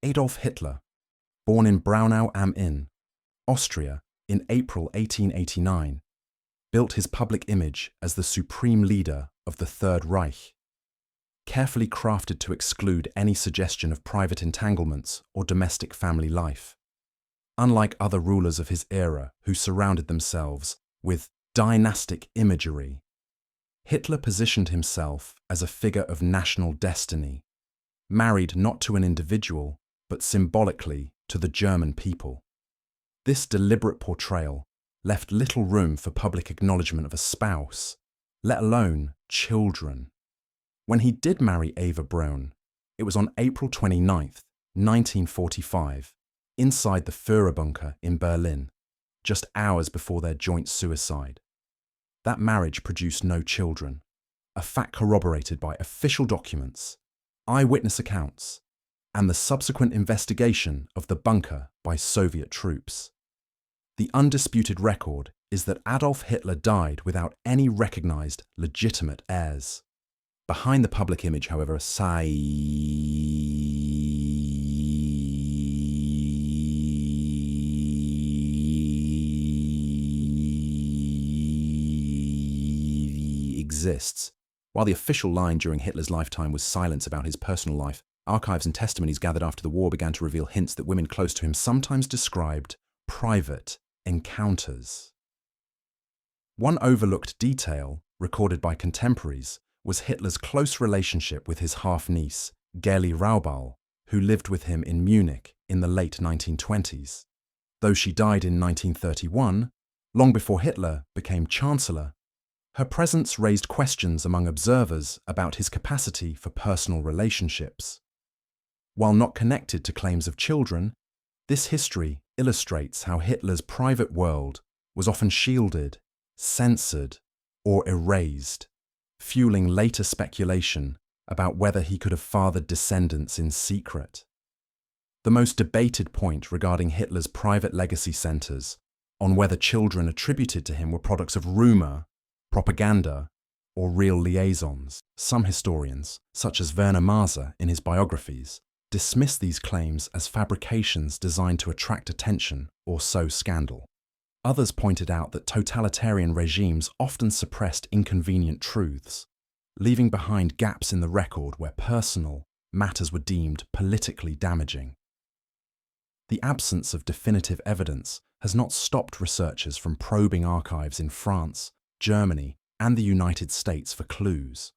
Adolf Hitler, born in Braunau am Inn, Austria, in April 1889, built his public image as the supreme leader of the Third Reich, carefully crafted to exclude any suggestion of private entanglements or domestic family life. Unlike other rulers of his era who surrounded themselves with dynastic imagery, Hitler positioned himself as a figure of national destiny, married not to an individual, but symbolically to the German people. This deliberate portrayal left little room for public acknowledgement of a spouse, let alone children. When he did marry Eva Braun, it was on April 29, 1945, inside the Führerbunker in Berlin, just hours before their joint suicide. That marriage produced no children, a fact corroborated by official documents, eyewitness accounts, and the subsequent investigation of the bunker by Soviet troops. The undisputed record is that Adolf Hitler died without any recognized legitimate heirs. Behind the public image, however, exists. While the official line during Hitler's lifetime was silence about his personal life, archives and testimonies gathered after the war began to reveal hints that women close to him sometimes described private encounters. One overlooked detail, recorded by contemporaries, was Hitler's close relationship with his half-niece, Gerli Raubal, who lived with him in Munich in the late 1920s. Though she died in 1931, long before Hitler became Chancellor, her presence raised questions among observers about his capacity for personal relationships. While not connected to claims of children, this history illustrates how Hitler's private world was often shielded, censored, or erased, fueling later speculation about whether he could have fathered descendants in secret. The most debated point regarding Hitler's private legacy centers on whether children attributed to him were products of rumor, propaganda, or real liaisons. Some historians, such as Werner Maser in his biographies, dismiss these claims as fabrications designed to attract attention or sow scandal. Others pointed out that totalitarian regimes often suppressed inconvenient truths, leaving behind gaps in the record where personal matters were deemed politically damaging. The absence of definitive evidence has not stopped researchers from probing archives in France, Germany, and the United States for clues.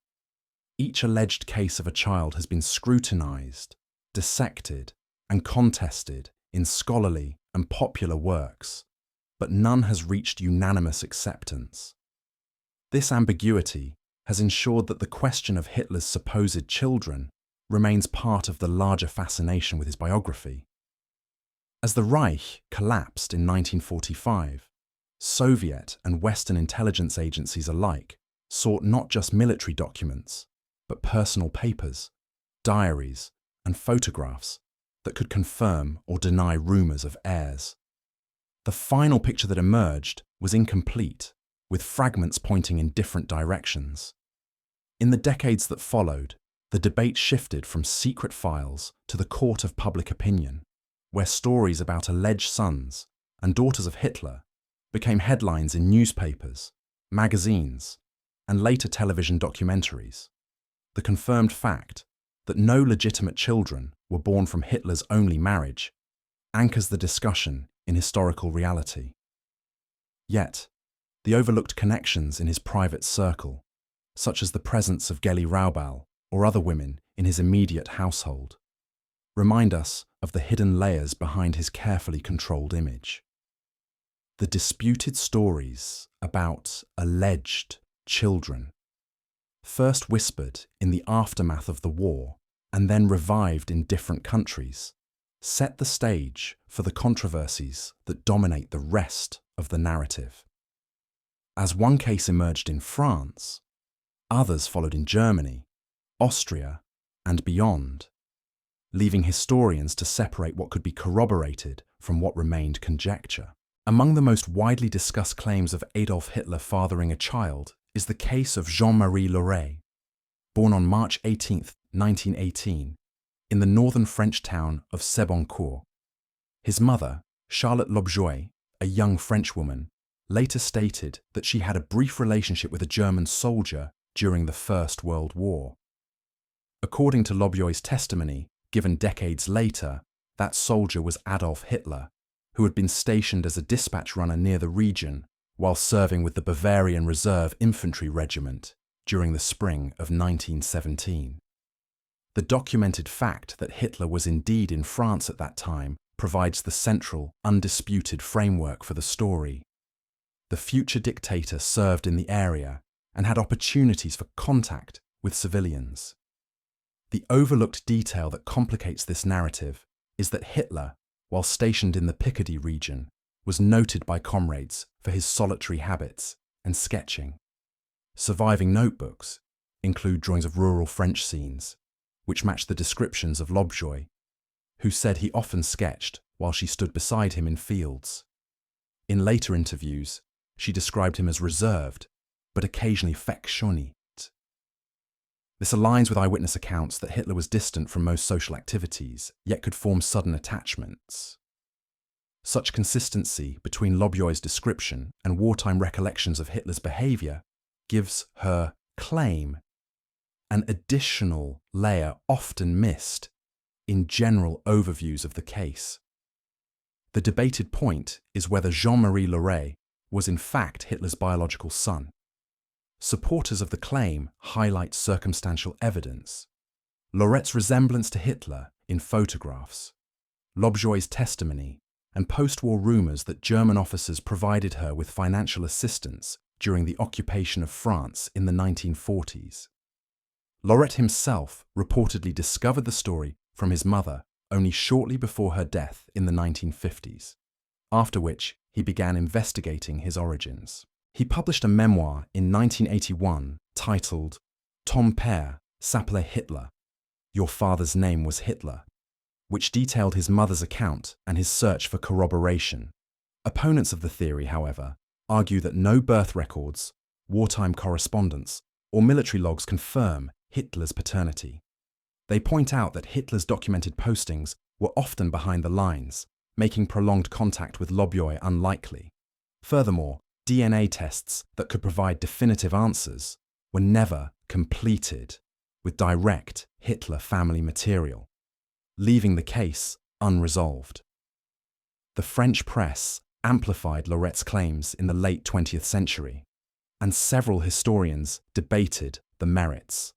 Each alleged case of a child has been scrutinized, dissected, and contested in scholarly and popular works, but none has reached unanimous acceptance. This ambiguity has ensured that the question of Hitler's supposed children remains part of the larger fascination with his biography. As the Reich collapsed in 1945, Soviet and Western intelligence agencies alike sought not just military documents, but personal papers, diaries, and photographs that could confirm or deny rumors of heirs. The final picture that emerged was incomplete, with fragments pointing in different directions. In the decades that followed, the debate shifted from secret files to the court of public opinion, where stories about alleged sons and daughters of Hitler became headlines in newspapers, magazines, and later television documentaries. The confirmed fact that no legitimate children were born from Hitler's only marriage anchors the discussion in historical reality. Yet, the overlooked connections in his private circle, such as the presence of Gerli Raubal or other women in his immediate household, remind us of the hidden layers behind his carefully controlled image. The disputed stories about alleged children, first whispered in the aftermath of the war and then revived in different countries, set the stage for the controversies that dominate the rest of the narrative. As one case emerged in France, others followed in Germany, Austria, and beyond, leaving historians to separate what could be corroborated from what remained conjecture. Among the most widely discussed claims of Adolf Hitler fathering a child is the case of Jean-Marie Loret, born on March 18, 1918, in the northern French town of Seboncourt. His mother, Charlotte Lobjoy, a young Frenchwoman, later stated that she had a brief relationship with a German soldier during the First World War. According to Lobjoy's testimony, given decades later, that soldier was Adolf Hitler, who had been stationed as a dispatch runner near the region while serving with the Bavarian Reserve Infantry Regiment during the spring of 1917. The documented fact that Hitler was indeed in France at that time provides the central, undisputed framework for the story. The future dictator served in the area and had opportunities for contact with civilians. The overlooked detail that complicates this narrative is that Hitler, while stationed in the Picardy region, was noted by comrades for his solitary habits and sketching. Surviving notebooks include drawings of rural French scenes, which match the descriptions of Lobjoy, who said he often sketched while she stood beside him in fields. In later interviews, she described him as reserved, but occasionally affectionate. This aligns with eyewitness accounts that Hitler was distant from most social activities, yet could form sudden attachments. Such consistency between Lobjoy's description and wartime recollections of Hitler's behaviour gives her claim an additional layer often missed in general overviews of the case. The debated point is whether Jean-Marie Loret was in fact Hitler's biological son. Supporters of the claim highlight circumstantial evidence: Loret's resemblance to Hitler in photographs, Lobjoy's testimony, and post-war rumours that German officers provided her with financial assistance during the occupation of France in the 1940s. Loret himself reportedly discovered the story from his mother only shortly before her death in the 1950s, after which he began investigating his origins. He published a memoir in 1981 titled Ton père s'appelait Hitler, Your Father's Name Was Hitler, which detailed his mother's account and his search for corroboration. Opponents of the theory, however, argue that no birth records, wartime correspondence, or military logs confirm Hitler's paternity. They point out that Hitler's documented postings were often behind the lines, making prolonged contact with Lobjoy unlikely. Furthermore, DNA tests that could provide definitive answers were never completed with direct Hitler family material, leaving the case unresolved. The French press amplified Loret's claims in the late 20th century, and several historians debated the merits.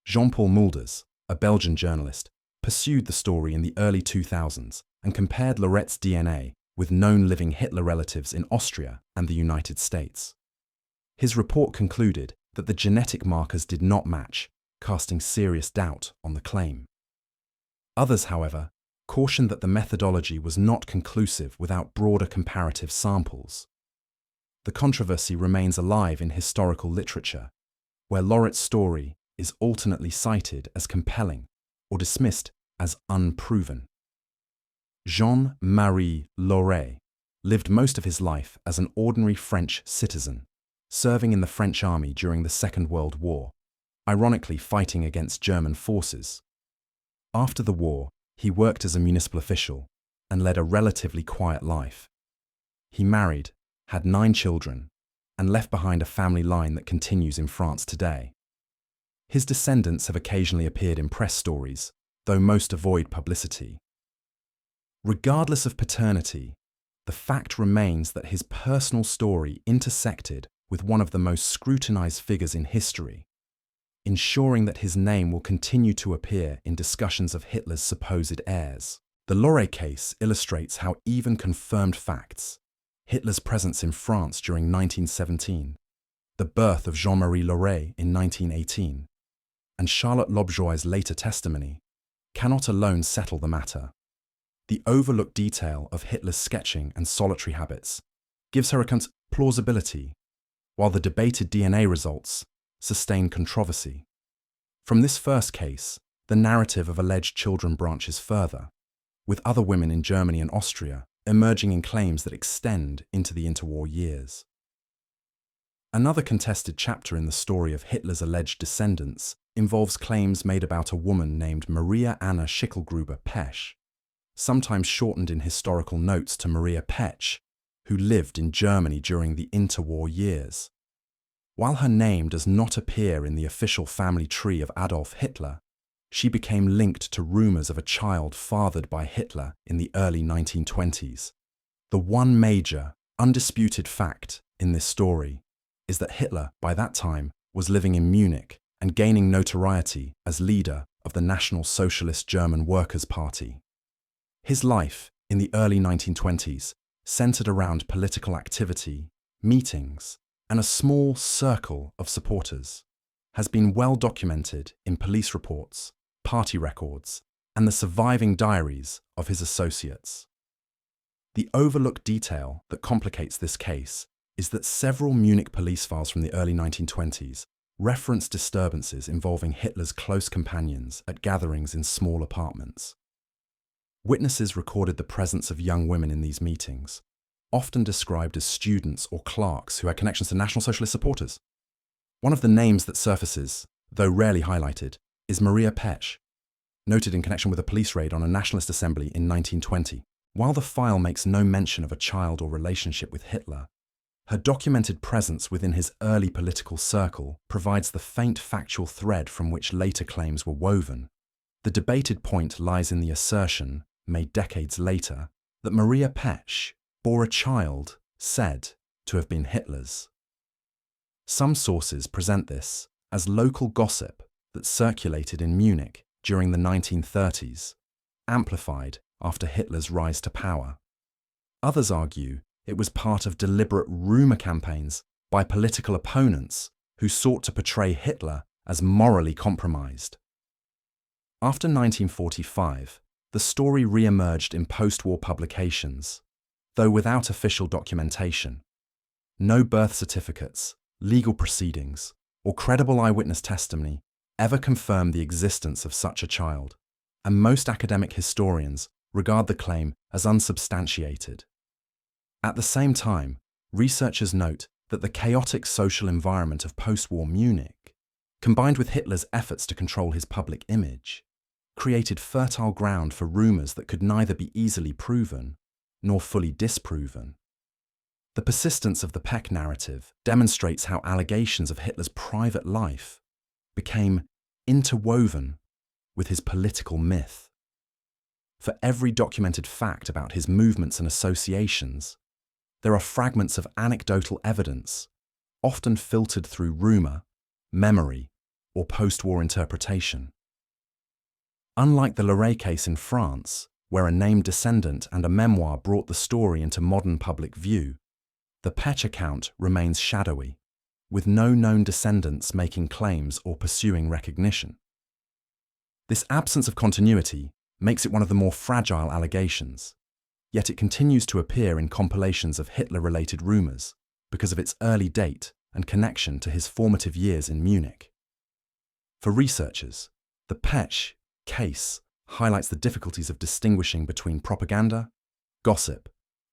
Jean-Paul Mulders, a Belgian journalist, pursued the story in the early 2000s and compared Loret's DNA with known living Hitler relatives in Austria and the United States. His report concluded that the genetic markers did not match, casting serious doubt on the claim. Others, however, cautioned that the methodology was not conclusive without broader comparative samples. The controversy remains alive in historical literature, where Loret's story is alternately cited as compelling or dismissed as unproven. Jean-Marie Loret lived most of his life as an ordinary French citizen, serving in the French army during the Second World War, ironically fighting against German forces. After the war, he worked as a municipal official and led a relatively quiet life. He married, had 9 children, and left behind a family line that continues in France today. His descendants have occasionally appeared in press stories, though most avoid publicity. Regardless of paternity, the fact remains that his personal story intersected with one of the most scrutinized figures in history, ensuring that his name will continue to appear in discussions of Hitler's supposed heirs. The Loret case illustrates how even confirmed facts, Hitler's presence in France during 1917, the birth of Jean-Marie Loret in 1918, and Charlotte Lobjoy's later testimony, cannot alone settle the matter. The overlooked detail of Hitler's sketching and solitary habits gives her account plausibility, while the debated DNA results sustain controversy. From this first case, the narrative of alleged children branches further, with other women in Germany and Austria emerging in claims that extend into the interwar years. Another contested chapter in the story of Hitler's alleged descendants involves claims made about a woman named Maria Anna Schicklgruber-Pesch, sometimes shortened in historical notes to Maria Petsch, who lived in Germany during the interwar years. While her name does not appear in the official family tree of Adolf Hitler, she became linked to rumors of a child fathered by Hitler in the early 1920s. The one major, undisputed fact in this story is that Hitler, by that time, was living in Munich and gaining notoriety as leader of the National Socialist German Workers' Party. His life in the early 1920s centered around political activity, meetings, and a small circle of supporters, has been well documented in police reports, party records, and the surviving diaries of his associates. The overlooked detail that complicates this case is that several Munich police files from the early 1920s reference disturbances involving Hitler's close companions at gatherings in small apartments. Witnesses recorded the presence of young women in these meetings, often described as students or clerks who had connections to National Socialist supporters. One of the names that surfaces, though rarely highlighted, is Maria Petsch, noted in connection with a police raid on a nationalist assembly in 1920. While the file makes no mention of a child or relationship with Hitler, her documented presence within his early political circle provides the faint factual thread from which later claims were woven. The debated point lies in the assertion, made decades later, that Maria Petsch bore a child said to have been Hitler's. Some sources present this as local gossip that circulated in Munich during the 1930s, amplified after Hitler's rise to power. Others argue it was part of deliberate rumor campaigns by political opponents who sought to portray Hitler as morally compromised. After 1945, the story re-emerged in post-war publications, though without official documentation. No birth certificates, legal proceedings, or credible eyewitness testimony ever confirmed the existence of such a child, and most academic historians regard the claim as unsubstantiated. At the same time, researchers note that the chaotic social environment of post-war Munich, combined with Hitler's efforts to control his public image, created fertile ground for rumors that could neither be easily proven nor fully disproven. The persistence of the Peck narrative demonstrates how allegations of Hitler's private life became interwoven with his political myth. For every documented fact about his movements and associations, there are fragments of anecdotal evidence, often filtered through rumor, memory, or post-war interpretation. Unlike the Loret case in France, where a named descendant and a memoir brought the story into modern public view, the Petsch account remains shadowy, with no known descendants making claims or pursuing recognition. This absence of continuity makes it one of the more fragile allegations, yet it continues to appear in compilations of Hitler-related rumors because of its early date and connection to his formative years in Munich. For researchers, the Petsch case highlights the difficulties of distinguishing between propaganda, gossip,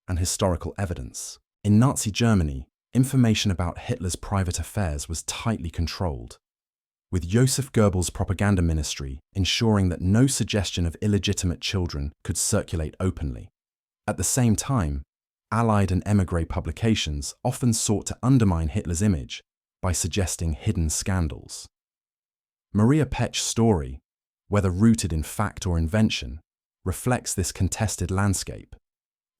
and historical evidence. In Nazi Germany, information about Hitler's private affairs was tightly controlled, with Joseph Goebbels' propaganda ministry ensuring that no suggestion of illegitimate children could circulate openly. At the same time, Allied and émigré publications often sought to undermine Hitler's image by suggesting hidden scandals. Maria Petsch's story, whether rooted in fact or invention, reflects this contested landscape.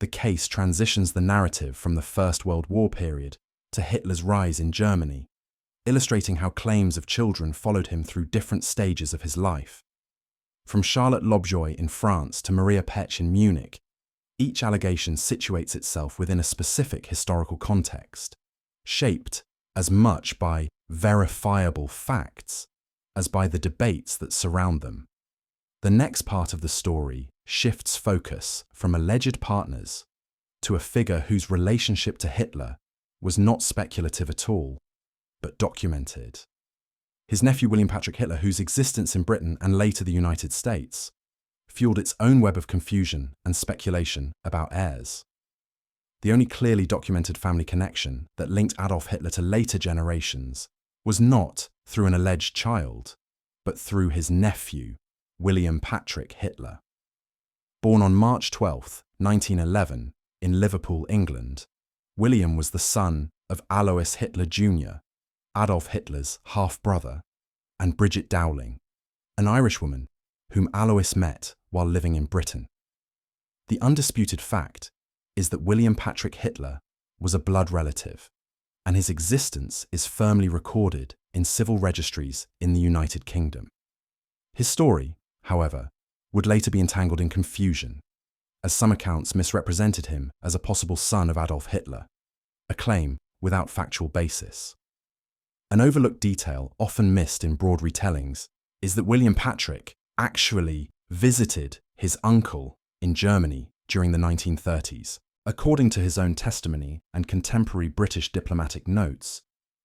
The case transitions the narrative from the First World War period to Hitler's rise in Germany, illustrating how claims of children followed him through different stages of his life. From Charlotte Lobjoy in France to Maria Petsch in Munich, each allegation situates itself within a specific historical context, shaped as much by verifiable facts as by the debates that surround them. The next part of the story shifts focus from alleged partners to a figure whose relationship to Hitler was not speculative at all, but documented. His nephew William Patrick Hitler, whose existence in Britain and later the United States fueled its own web of confusion and speculation about heirs. The only clearly documented family connection that linked Adolf Hitler to later generations was not through an alleged child, but through his nephew, William Patrick Hitler. Born on March 12, 1911, in Liverpool, England, William was the son of Alois Hitler Jr., Adolf Hitler's half-brother, and Bridget Dowling, an Irishwoman whom Alois met while living in Britain. The undisputed fact is that William Patrick Hitler was a blood relative, and his existence is firmly recorded in civil registries in the United Kingdom. His story, however, would later be entangled in confusion, as some accounts misrepresented him as a possible son of Adolf Hitler, a claim without factual basis. An overlooked detail often missed in broad retellings is that William Patrick actually visited his uncle in Germany during the 1930s. According to his own testimony and contemporary British diplomatic notes,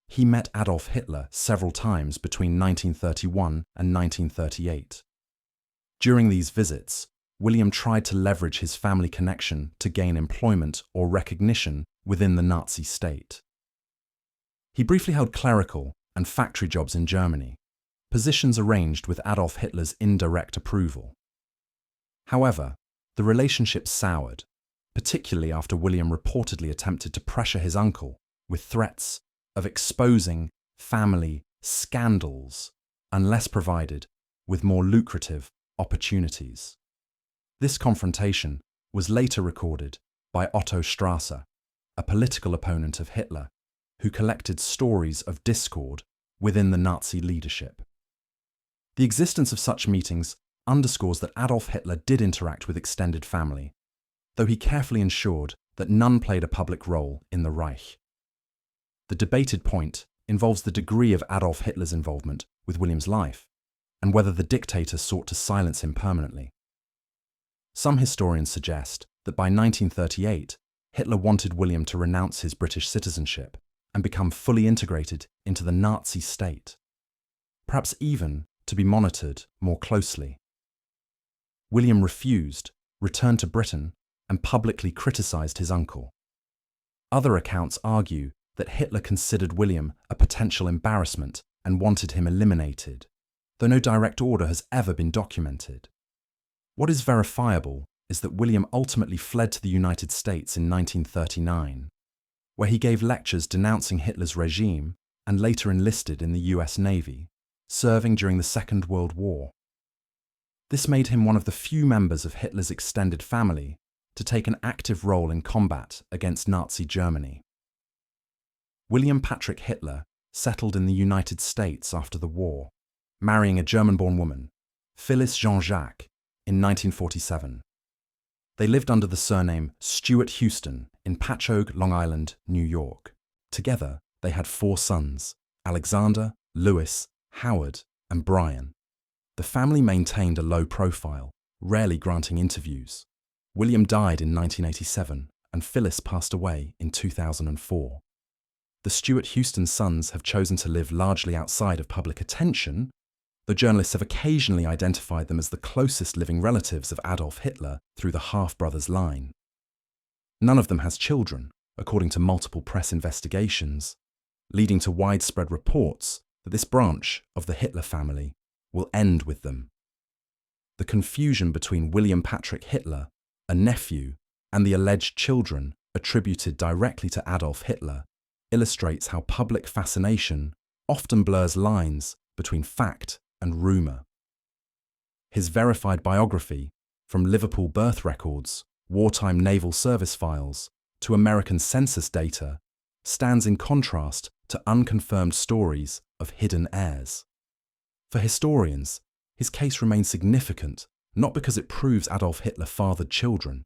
he met Adolf Hitler several times between 1931 and 1938. During these visits, William tried to leverage his family connection to gain employment or recognition within the Nazi state. He briefly held clerical and factory jobs in Germany, positions arranged with Adolf Hitler's indirect approval. However, the relationship soured, particularly after William reportedly attempted to pressure his uncle with threats of exposing family scandals unless provided with more lucrative opportunities. This confrontation was later recorded by Otto Strasser, a political opponent of Hitler, who collected stories of discord within the Nazi leadership. The existence of such meetings underscores that Adolf Hitler did interact with extended family, though he carefully ensured that none played a public role in the Reich. The debated point involves the degree of Adolf Hitler's involvement with William's life, and whether the dictator sought to silence him permanently. Some historians suggest that by 1938, Hitler wanted William to renounce his British citizenship and become fully integrated into the Nazi state, perhaps even to be monitored more closely. William refused, returned to Britain, and publicly criticised his uncle. Other accounts argue that Hitler considered William a potential embarrassment and wanted him eliminated, though no direct order has ever been documented. What is verifiable is that William ultimately fled to the United States in 1939, where he gave lectures denouncing Hitler's regime and later enlisted in the US Navy, serving during the Second World War. This made him one of the few members of Hitler's extended family to take an active role in combat against Nazi Germany. William Patrick Hitler settled in the United States after the war, marrying a German-born woman, Phyllis Jean-Jacques, in 1947. They lived under the surname Stuart Houston in Patchogue, Long Island, New York. Together, they had 4 sons, Alexander, Louis, Howard, and Brian. The family maintained a low profile, rarely granting interviews. William died in 1987, and Phyllis passed away in 2004. The Stuart Houston sons have chosen to live largely outside of public attention, though journalists have occasionally identified them as the closest living relatives of Adolf Hitler through the half-brothers line. None of them has children, according to multiple press investigations, leading to widespread reports that this branch of the Hitler family will end with them. The confusion between William Patrick Hitler, a nephew, and the alleged children attributed directly to Adolf Hitler illustrates how public fascination often blurs lines between fact and rumour. His verified biography, from Liverpool birth records, wartime naval service files, to American census data, stands in contrast to unconfirmed stories of hidden heirs. For historians, his case remains significant not because it proves Adolf Hitler fathered children,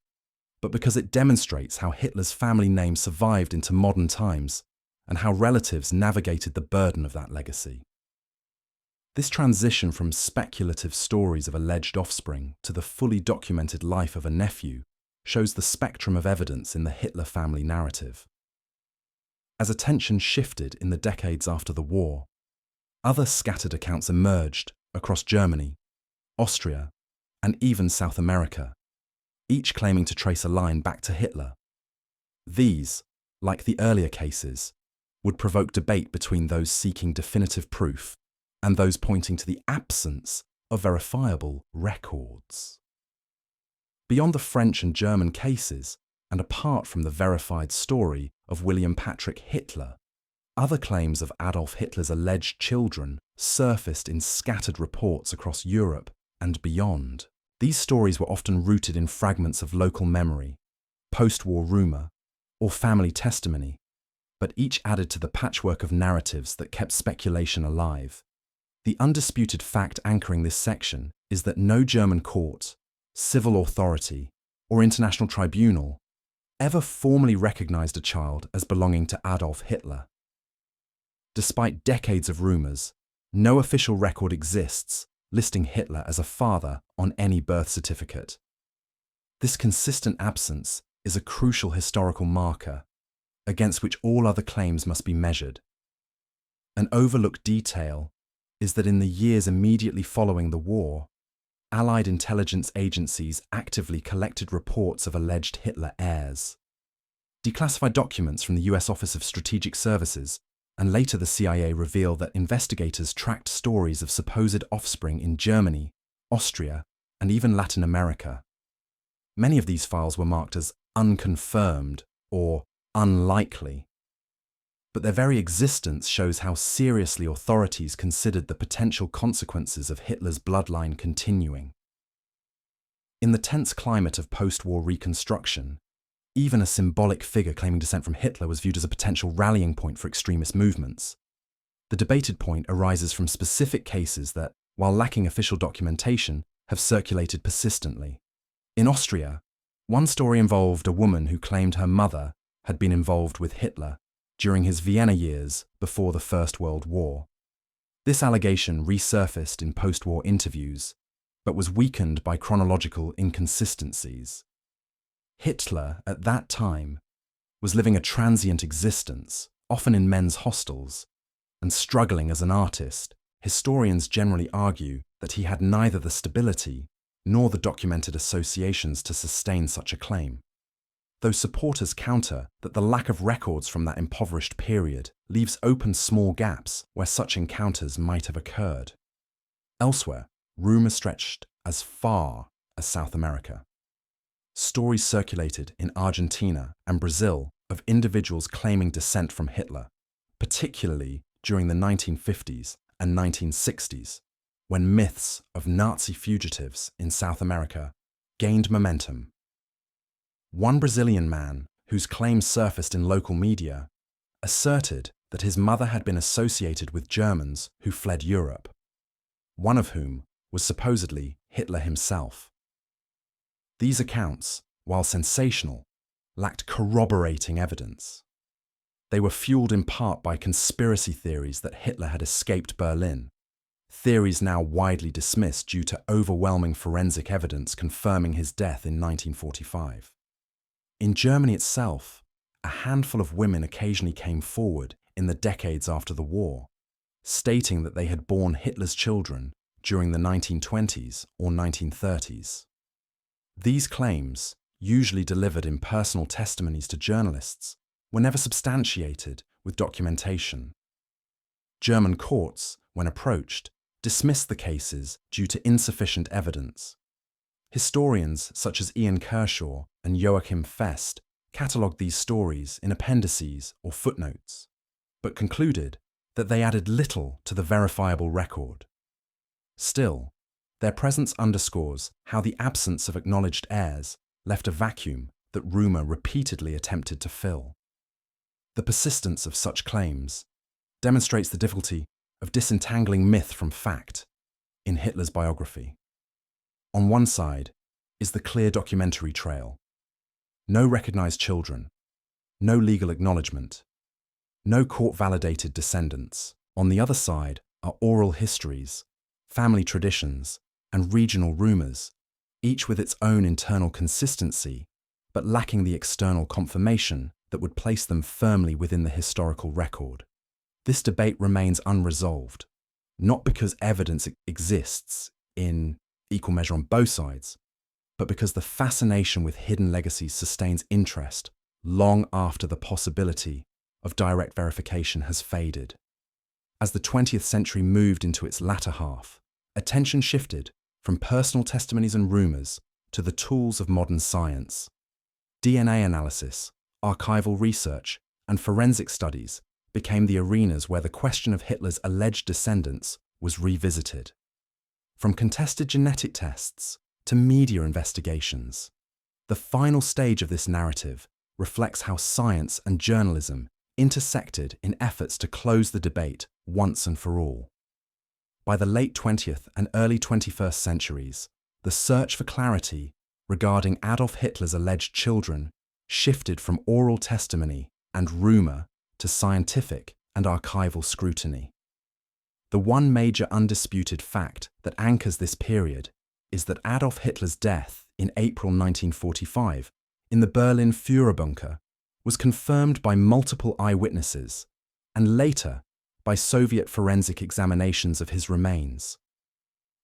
but because it demonstrates how Hitler's family name survived into modern times and how relatives navigated the burden of that legacy. This transition from speculative stories of alleged offspring to the fully documented life of a nephew shows the spectrum of evidence in the Hitler family narrative. As attention shifted in the decades after the war, other scattered accounts emerged across Germany, Austria, and even South America, each claiming to trace a line back to Hitler. These, like the earlier cases, would provoke debate between those seeking definitive proof and those pointing to the absence of verifiable records. Beyond the French and German cases, and apart from the verified story of William Patrick Hitler, other claims of Adolf Hitler's alleged children surfaced in scattered reports across Europe and beyond. These stories were often rooted in fragments of local memory, post-war rumour, or family testimony, but each added to the patchwork of narratives that kept speculation alive. The undisputed fact anchoring this section is that no German court, civil authority, or international tribunal ever formally recognized a child as belonging to Adolf Hitler. Despite decades of rumors, no official record exists listing Hitler as a father on any birth certificate. This consistent absence is a crucial historical marker against which all other claims must be measured. An overlooked detail is that in the years immediately following the war, Allied intelligence agencies actively collected reports of alleged Hitler heirs. Declassified documents from the US Office of Strategic Services and later the CIA reveal that investigators tracked stories of supposed offspring in Germany, Austria, and even Latin America. Many of these files were marked as unconfirmed or unlikely, but their very existence shows how seriously authorities considered the potential consequences of Hitler's bloodline continuing. In the tense climate of post-war reconstruction, even a symbolic figure claiming descent from Hitler was viewed as a potential rallying point for extremist movements. The debated point arises from specific cases that, while lacking official documentation, have circulated persistently. In Austria, one story involved a woman who claimed her mother had been involved with Hitler during his Vienna years before the First World War. This allegation resurfaced in post-war interviews, but was weakened by chronological inconsistencies. Hitler, at that time, was living a transient existence, often in men's hostels, and struggling as an artist. Historians generally argue that he had neither the stability nor the documented associations to sustain such a claim, though supporters counter that the lack of records from that impoverished period leaves open small gaps where such encounters might have occurred. Elsewhere, rumours stretched as far as South America. Stories circulated in Argentina and Brazil of individuals claiming descent from Hitler, particularly during the 1950s and 1960s, when myths of Nazi fugitives in South America gained momentum. One Brazilian man, whose claims surfaced in local media, asserted that his mother had been associated with Germans who fled Europe, one of whom was supposedly Hitler himself. These accounts, while sensational, lacked corroborating evidence. They were fueled in part by conspiracy theories that Hitler had escaped Berlin, theories now widely dismissed due to overwhelming forensic evidence confirming his death in 1945. In Germany itself, a handful of women occasionally came forward in the decades after the war, stating that they had borne Hitler's children during the 1920s or 1930s. These claims, usually delivered in personal testimonies to journalists, were never substantiated with documentation. German courts, when approached, dismissed the cases due to insufficient evidence. Historians such as Ian Kershaw and Joachim Fest catalogued these stories in appendices or footnotes, but concluded that they added little to the verifiable record. Still, their presence underscores how the absence of acknowledged heirs left a vacuum that rumour repeatedly attempted to fill. The persistence of such claims demonstrates the difficulty of disentangling myth from fact in Hitler's biography. On one side is the clear documentary trail. No recognised children, no legal acknowledgement, no court-validated descendants. On the other side are oral histories, family traditions, and regional rumours, each with its own internal consistency, but lacking the external confirmation that would place them firmly within the historical record. This debate remains unresolved, not because evidence exists in equal measure on both sides, but because the fascination with hidden legacies sustains interest long after the possibility of direct verification has faded. As the 20th century moved into its latter half, attention shifted from personal testimonies and rumors to the tools of modern science. DNA analysis, archival research, and forensic studies became the arenas where the question of Hitler's alleged descendants was revisited. From contested genetic tests to media investigations, the final stage of this narrative reflects how science and journalism intersected in efforts to close the debate once and for all. By the late 20th and early 21st centuries, the search for clarity regarding Adolf Hitler's alleged children shifted from oral testimony and rumor to scientific and archival scrutiny. The one major undisputed fact that anchors this period is that Adolf Hitler's death in April 1945 in the Berlin Führerbunker was confirmed by multiple eyewitnesses and later by Soviet forensic examinations of his remains.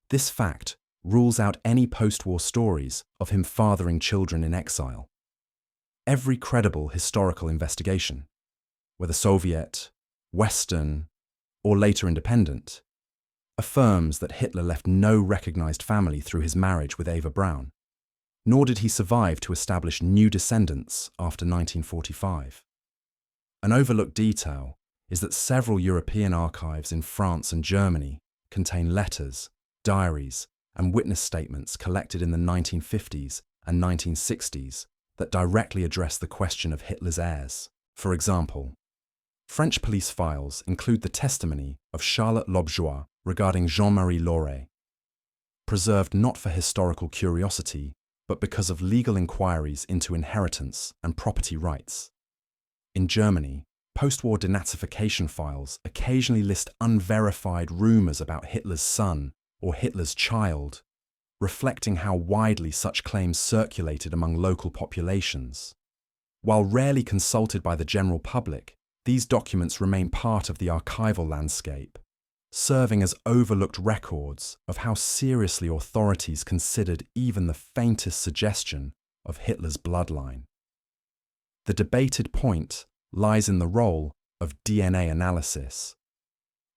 This fact rules out any post-war stories of him fathering children in exile. Every credible historical investigation, whether Soviet, Western, or later independent, affirms that Hitler left no recognized family through his marriage with Eva Braun, nor did he survive to establish new descendants after 1945. An overlooked detail is that several European archives in France and Germany contain letters, diaries, and witness statements collected in the 1950s and 1960s that directly address the question of Hitler's heirs. For example, French police files include the testimony of Charlotte Lobjoie regarding Jean-Marie Loret, preserved not for historical curiosity, but because of legal inquiries into inheritance and property rights. In Germany, post-war denazification files occasionally list unverified rumors about Hitler's son or Hitler's child, reflecting how widely such claims circulated among local populations. While rarely consulted by the general public, these documents remain part of the archival landscape, serving as overlooked records of how seriously authorities considered even the faintest suggestion of Hitler's bloodline. The debated point lies in the role of DNA analysis.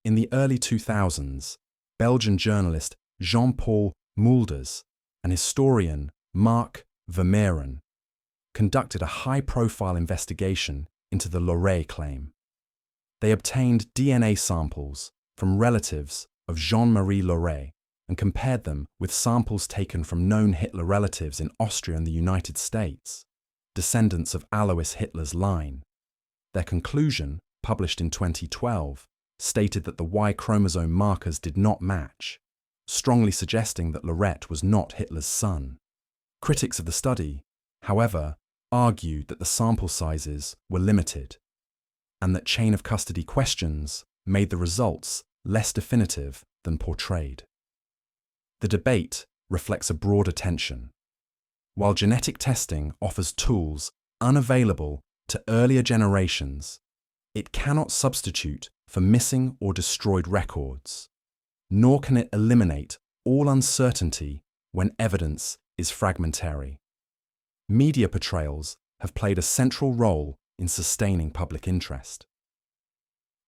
In the early 2000s, Belgian journalist Jean-Paul Mulders and historian Mark Vermeeren conducted a high-profile investigation into the Loret claim. They obtained DNA samples from relatives of Jean-Marie Loret and compared them with samples taken from known Hitler relatives in Austria and the United States, descendants of Alois Hitler's line. Their conclusion, published in 2012, stated that the Y chromosome markers did not match, strongly suggesting that Loret was not Hitler's son. Critics of the study, however, argued that the sample sizes were limited and that chain of custody questions made the results less definitive than portrayed. The debate reflects a broader tension. While genetic testing offers tools unavailable to earlier generations, it cannot substitute for missing or destroyed records, nor can it eliminate all uncertainty when evidence is fragmentary. Media portrayals have played a central role in sustaining public interest.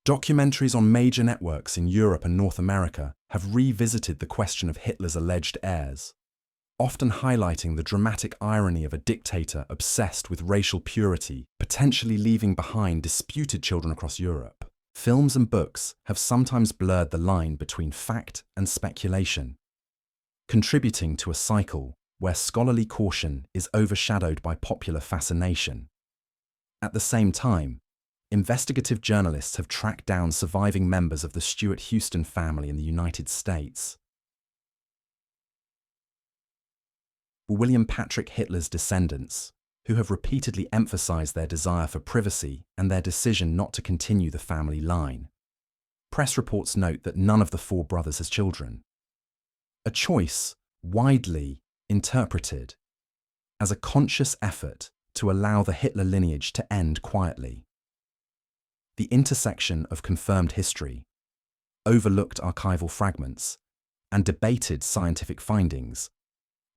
Documentaries on major networks in Europe and North America have revisited the question of Hitler's alleged heirs, often highlighting the dramatic irony of a dictator obsessed with racial purity, potentially leaving behind disputed children across Europe. Films and books have sometimes blurred the line between fact and speculation, contributing to a cycle where scholarly caution is overshadowed by popular fascination. At the same time, investigative journalists have tracked down surviving members of the Stuart Houston family in the United States. William Patrick Hitler's descendants, who have repeatedly emphasized their desire for privacy and their decision not to continue the family line. Press reports note that none of the four brothers has children, a choice widely interpreted as a conscious effort to allow the Hitler lineage to end quietly. The intersection of confirmed history, overlooked archival fragments, and debated scientific findings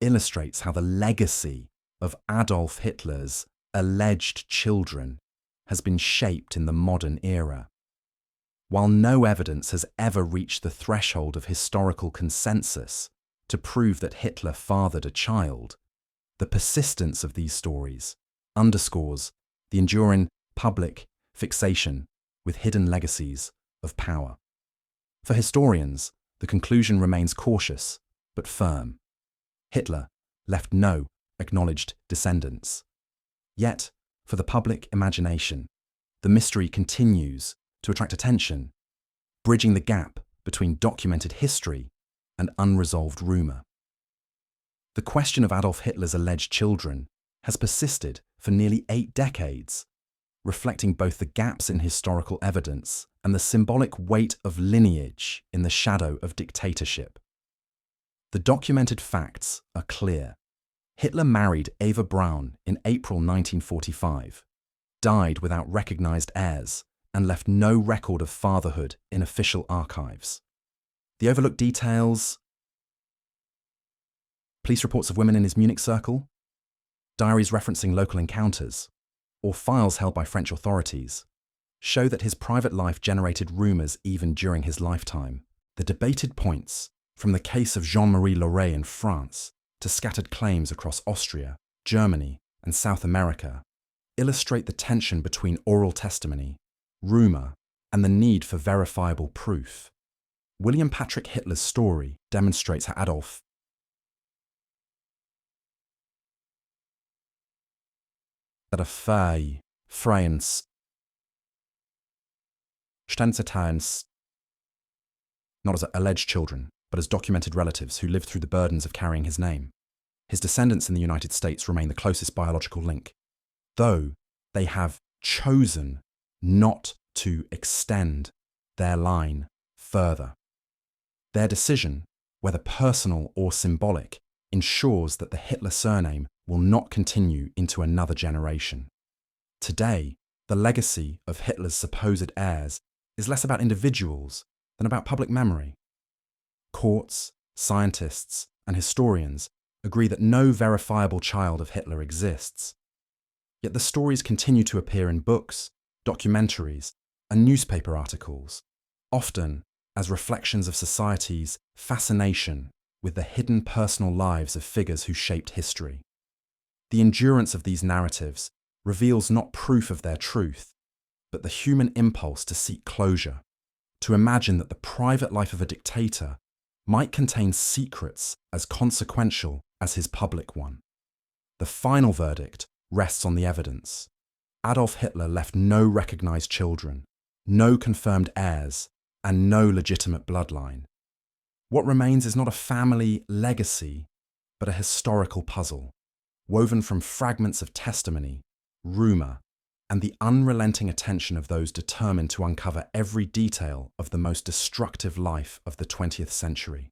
illustrates how the legacy of Adolf Hitler's alleged children has been shaped in the modern era. While no evidence has ever reached the threshold of historical consensus to prove that Hitler fathered a child, the persistence of these stories underscores the enduring public fixation with hidden legacies of power. For historians, the conclusion remains cautious but firm. Hitler left no acknowledged descendants. Yet, for the public imagination, the mystery continues to attract attention, bridging the gap between documented history and unresolved rumour. The question of Adolf Hitler's alleged children has persisted for nearly 8 decades, reflecting both the gaps in historical evidence and the symbolic weight of lineage in the shadow of dictatorship. The documented facts are clear. Hitler married Eva Braun in April 1945, died without recognised heirs, and left no record of fatherhood in official archives. The overlooked details: police reports of women in his Munich circle, diaries referencing local encounters, or files held by French authorities, show that his private life generated rumours even during his lifetime. The debated points, from the case of Jean-Marie Loret in France to scattered claims across Austria, Germany, and South America, illustrate the tension between oral testimony, rumour, and the need for verifiable proof. William Patrick Hitler's story demonstrates how Adolf that a Freiens Stänzerteils, not as alleged children, but as documented relatives who lived through the burdens of carrying his name. His descendants in the United States remain the closest biological link, though they have chosen not to extend their line further. Their decision, whether personal or symbolic, ensures that the Hitler surname will not continue into another generation. Today, the legacy of Hitler's supposed heirs is less about individuals than about public memory. Courts, scientists, and historians agree that no verifiable child of Hitler exists. Yet the stories continue to appear in books, documentaries, and newspaper articles, often as reflections of society's fascination with the hidden personal lives of figures who shaped history. The endurance of these narratives reveals not proof of their truth, but the human impulse to seek closure, to imagine that the private life of a dictator might contain secrets as consequential as his public one. The final verdict rests on the evidence. Adolf Hitler left no recognized children, no confirmed heirs, and no legitimate bloodline. What remains is not a family legacy, but a historical puzzle, woven from fragments of testimony, rumour, and the unrelenting attention of those determined to uncover every detail of the most destructive life of the 20th century.